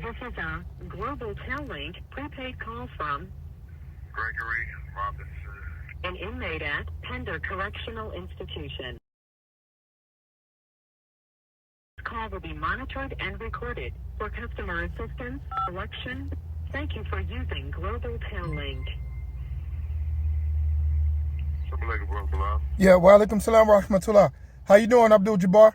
This is a global Tel-Link prepaid call from Gregory Robinson, an inmate at Pender Correctional Institution. This call will be monitored and recorded for customer assistance, selection. Thank you for using Global Tel-Link. Assalamu alaikum, brother. Yeah, wa alaikum salam wa rahmatullah. How you doing, Abdul Jabbar?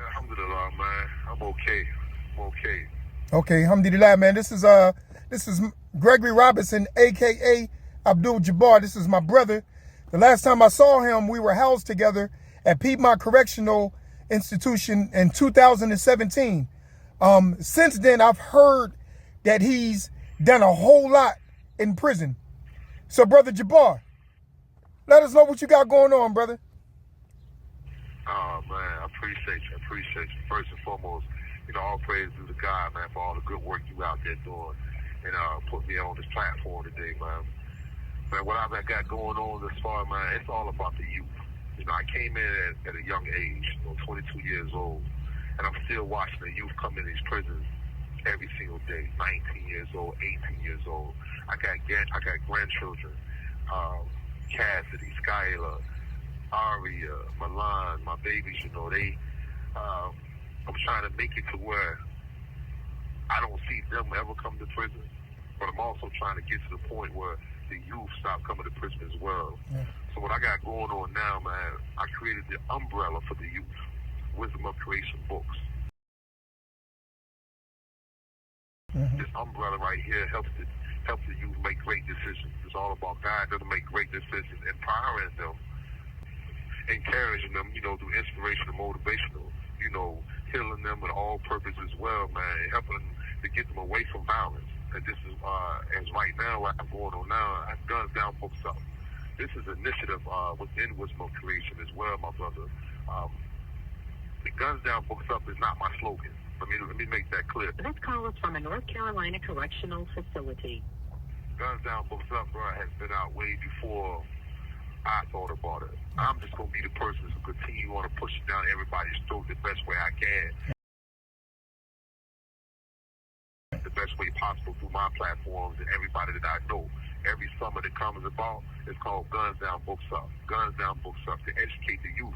Alhamdulillah, man. I'm okay. Okay, alhamdulillah, man. This is Gregory Robinson, aka Abdul Jabbar. This is my brother. The last time I saw him, we were housed together at Piedmont Correctional Institution in 2017. Since then, I've heard that he's done a whole lot in prison. So, Brother Jabbar, let us know what you got going on, brother. Oh, man, I appreciate you. First and foremost, all praise to the God, man, for all the good work you out there doing and put me on this platform today, man. Man, what I've got going on this far, man, it's all about the youth. I came in at a young age, 22 years old, and I'm still watching the youth come in these prisons every single day, 19 years old, 18 years old. I got grandchildren, Cassidy, Skylar, Aria, Milan, my babies, I'm trying to make it to where I don't see them ever come to prison, but I'm also trying to get to the point where the youth stop coming to prison as well. Yeah. So what I got going on now, man, I created the umbrella for the youth, Wisdom of Creation books. Mm-hmm. This umbrella right here helps the youth make great decisions. It's all about guiding them to make great decisions, empowering them, encouraging them, through inspirational, motivational, healing them with all purpose as well, man, and helping them to get them away from violence. And this is, as right now, what I'm going on now, I Guns Down Books Up. This is an initiative within Wisdom of Creation as well, my brother. The Guns Down Books Up is not my slogan. Let me make that clear. This call is from a North Carolina correctional facility. Guns Down Books Up, bro, has been out way before I thought about it. I'm just going to be the person who continue on to push it down everybody's throat the best way I can. The best way possible through my platforms and everybody that I know. Every summer that comes about, it's called Guns Down Books Up. Guns Down Books Up to educate the youth,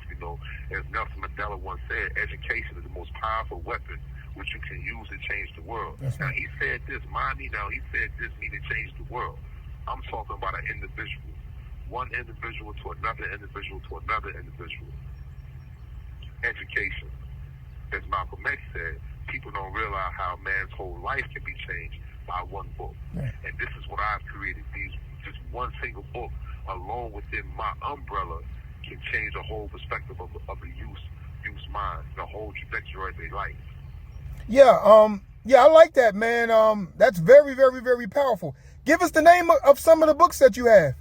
As Nelson Mandela once said, education is the most powerful weapon which you can use to change the world. That's right. Now, he said this, he said this meaning change the world. I'm talking about an individual. One individual to another individual to another individual. Education. As Malcolm X said, people don't realize how a man's whole life can be changed by one book. Yeah. And this is what I've created. Just one single book alone within my umbrella can change the whole perspective of the youth's mind, the whole trajectory of their life. Yeah, I like that, man. That's very, very, very powerful. Give us the name of some of the books that you have.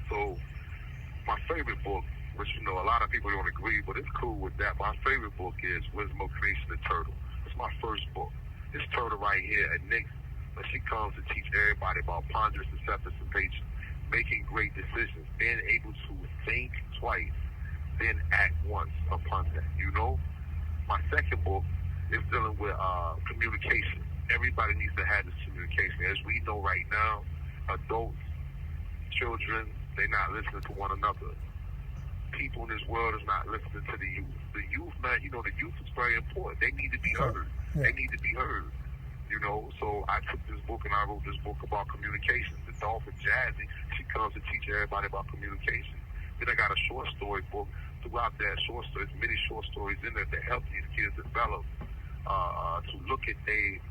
So, my favorite book, which, a lot of people don't agree, but it's cool with that. My favorite book is Wisdom of Creation, the Turtle. It's my first book. This turtle right here, at Nick, she comes to teach everybody about ponderous acceptance and patience, making great decisions, being able to think twice, then act once upon that, My second book is dealing with communication. Everybody needs to have this communication. As we know right now, adults, children, they're not listening to one another. People in this world is not listening to the youth. The youth, man, the youth is very important. They need to be heard. Yeah. They need to be heard. So I took this book and I wrote this book about communication. The Dolphin Jazzy, she comes to teach everybody about communication. Then I got a short story book. Throughout that short stories, many short stories in there to help these kids develop, to look at their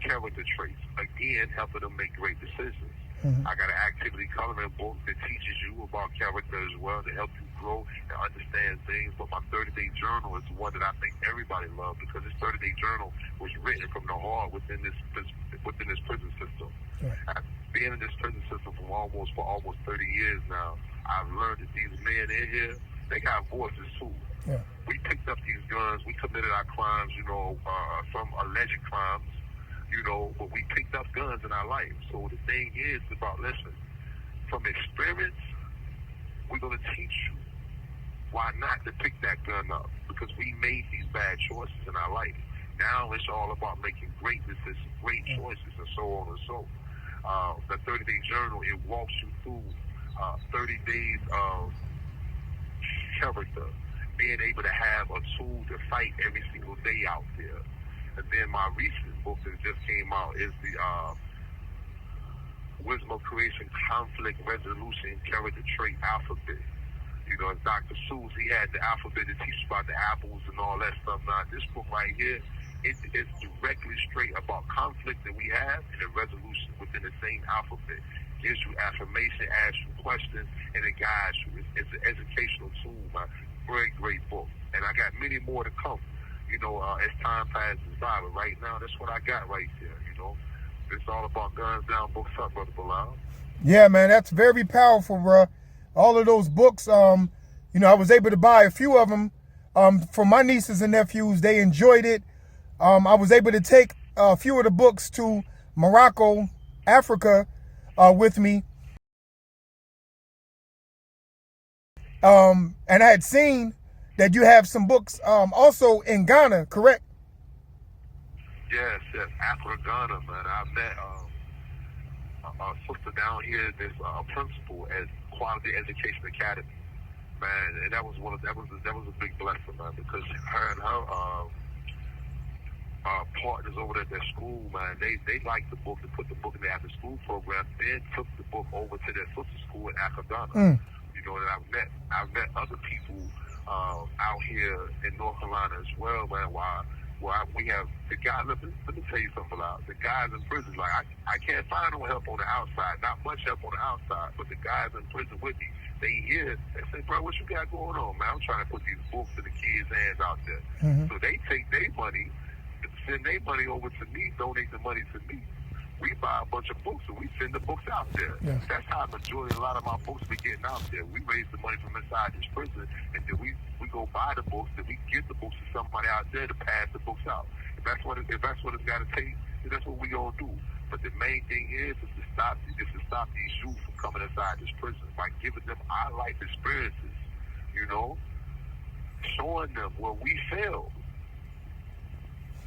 character traits. Again, helping them make great decisions. Mm-hmm. I got an activity coloring book that teaches you about character as well to help you grow and understand things. But my 30-day journal is the one that I think everybody loves because this 30-day journal was written from the heart within this prison system. Right. I've been in this prison system for almost 30 years now. I've learned that these men in here, they got voices too. Yeah. We picked up these guns. We committed our crimes, some alleged crimes. But we picked up guns in our life. So the thing is about, listen, from experience, we're going to teach you why not to pick that gun up? Because we made these bad choices in our life. Now it's all about making great decisions, great choices, and so on and so. The 30-day journal, it walks you through 30 days of character, being able to have a tool to fight every single day out there. And then my recent book that just came out is the Wisdom of Creation, Conflict Resolution, Character Trait Alphabet. You know, Dr. Seuss, he had the alphabet to teach about the apples and all that stuff. Now, this book right here, it's directly straight about conflict that we have and the resolution within the same alphabet. Gives you affirmation, asks you questions, and it guides you. It's an educational tool, man. Very great book. And I got many more to come, you know, as time passes by. But right now, that's what I got right there, you know. It's all about guns down, books up, Brother Bilal. Yeah, man, that's very powerful, bro. All of those books, you know, I was able to buy a few of them for my nieces and nephews. They enjoyed it. I was able to take a few of the books to Morocco, Africa, with me. And I had seen that you have some books also in Ghana, correct? Yes, Africa, Ghana, man. I met a sister down here that's a principal at Quality Education Academy, man, and that was a big blessing, man, because her and her partners over there at their school, man, they liked the book and put the book in the after school program, then took the book over to their sister school in Africa, Ghana. You know, and I've met other people out here in North Carolina as well, man. We have the guys. Let me tell you something about the guys in prison. Like I can't find no help on the outside, not much help on the outside, but the guys in prison with me, they hear, they say, bro, what you got going on, man? I'm trying to put these books in the kids' hands out there. So they take their money, send their money over to me, donate the money to me. We buy a bunch of books and we send the books out there. Yes. That's how the majority of a lot of my books be getting out there. We raise the money from inside this prison, and then we go buy the books, then we give the books to somebody out there to pass the books out. If that's what it's got to take, then that's what we gonna do. But the main thing is to stop these youth from coming inside this prison by giving them our life experiences. You know, showing them where we failed,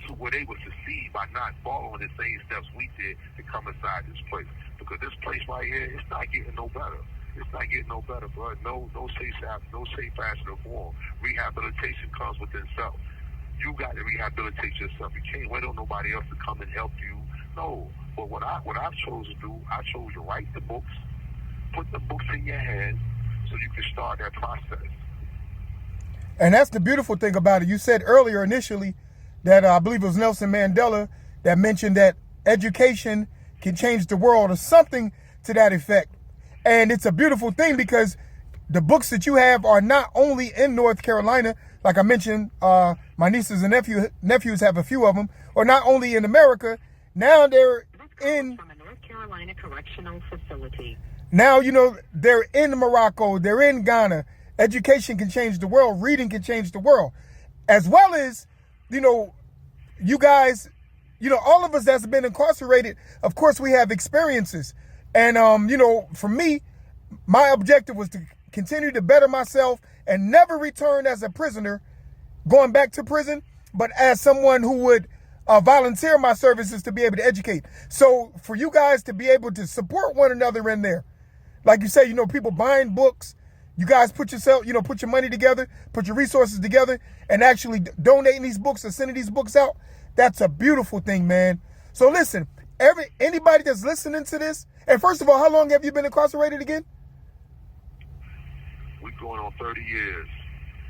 to where they would succeed by not following the same steps we did to come inside this place. Because this place right here, it's not getting no better. It's not getting no better, bro. No safe fashion or form. Rehabilitation comes within self. You got to rehabilitate yourself. You can't wait on nobody else to come and help you. No. But what I chose to do, I chose to write the books, put the books in your hands, so you can start that process. And that's the beautiful thing about it. You said earlier initially that I believe it was Nelson Mandela that mentioned that education can change the world or something to that effect. And it's a beautiful thing because the books that you have are not only in North Carolina, like I mentioned, my nieces and nephews have a few of them, or not only in America, now they're in from a North Carolina correctional facility. Now, you know, they're in Morocco, they're in Ghana. Education can change the world, reading can change the world. As well as, you know, you guys, you know, all of us that's been incarcerated, of course, we have experiences. And, you know, for me, my objective was to continue to better myself and never return as a prisoner, going back to prison, but as someone who would volunteer my services to be able to educate. So for you guys to be able to support one another in there, like you say, you know, people buying books, you guys put yourself, you know, put your money together, put your resources together, and actually donating these books or sending these books out. That's a beautiful thing, man. So listen, anybody that's listening to this, and first of all, how long have you been incarcerated again? We're going on 30 years.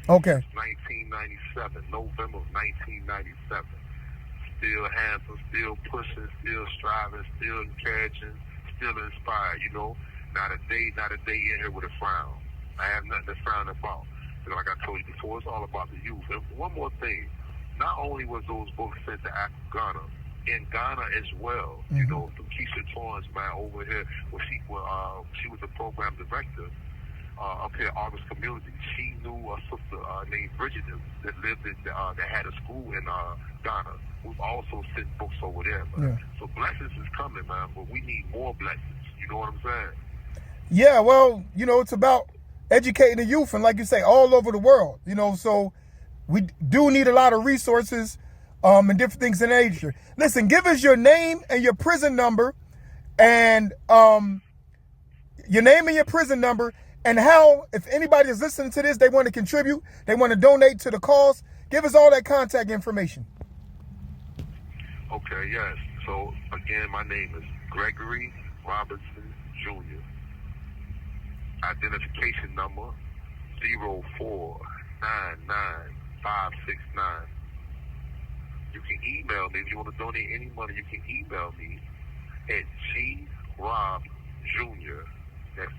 Okay. 1997, November of 1997. Still handsome, still pushing, still striving, still encouraging, still inspired, you know. Not a day in here with a frown. I have nothing to frown about. You know, like I told you before, it's all about the youth. And one more thing, not only was those books sent to Ghana, in Ghana as well, you know, through Keisha Torrance, man, over here, where she was the program director up here at August Community. She knew a sister named Bridget that lived in, that had a school in Ghana. We've also sent books over there, man. Yeah. So blessings is coming, man, but we need more blessings. You know what I'm saying? Yeah, well, you know, it's about educating the youth, and like you say, all over the world, you know, so we do need a lot of resources and different things in nature. Listen, give us your name and your prison number, and your name and your prison number, and how, if anybody is listening to this, they want to contribute, they want to donate to the cause, give us all that contact information. Okay, yes. So, again, my name is Gregory Robinson Jr. Identification number 0499569. You can email me if you want to donate any money. You can email me at grobjr. That's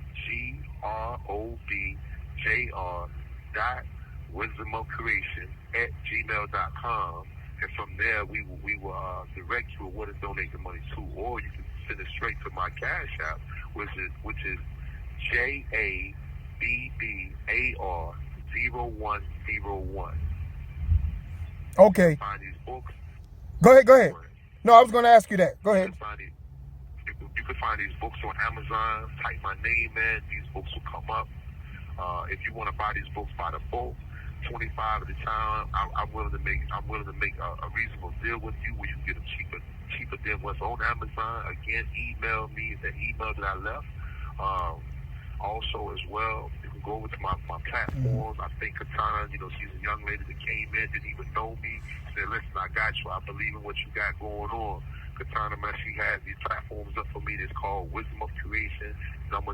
grobjr.wisdomofcreation@gmail.com. And from there, we will direct you on where to donate the money to, or you can send it straight to my Cash App, which is JABBAR0101. Okay. Find these books. Go ahead. No, I was going to ask you that. Go ahead. You can find these books on Amazon. Type my name in. These books will come up. If you want to buy these books by the bulk, $25 at a time. I'm willing to make a reasonable deal with you where you can get them cheaper than what's on Amazon. Again, email me the email that I left. Also, as well, you can go over to my platforms. I think Katana, you know, she's a young lady that came in, didn't even know me. Said, listen, I got you. I believe in what you got going on. Katana, man, she has these platforms up for me that's called Wisdom of Creation #2.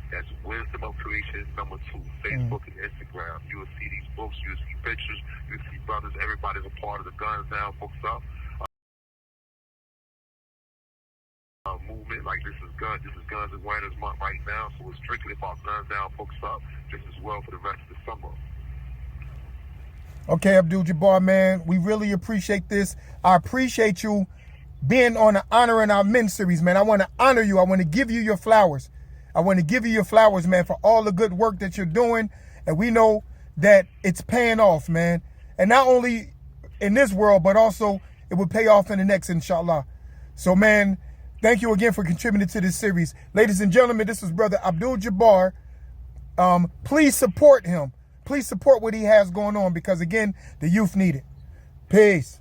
That's Wisdom of Creation #2. Facebook and Instagram. You will see these books. You will see pictures. You will see brothers. Everybody's a part of the Guns Down Books Up movement. Like this is Guns Awareness Month right now, so it's strictly about Guns Down Books Up, just as well for the rest of the summer. Okay, Abdul Jabbar, man, we really appreciate this. I appreciate you being on the Honoring Our Men series, man. I want to honor you. I want to give you your flowers. I want to give you your flowers, man, for all the good work that you're doing. And we know that it's paying off, man. And not only in this world, but also it will pay off in the next, inshallah. So, man, thank you again for contributing to this series. Ladies and gentlemen, this is Brother Abdul Jabbar. Please support him. Please support what he has going on because, again, the youth need it. Peace.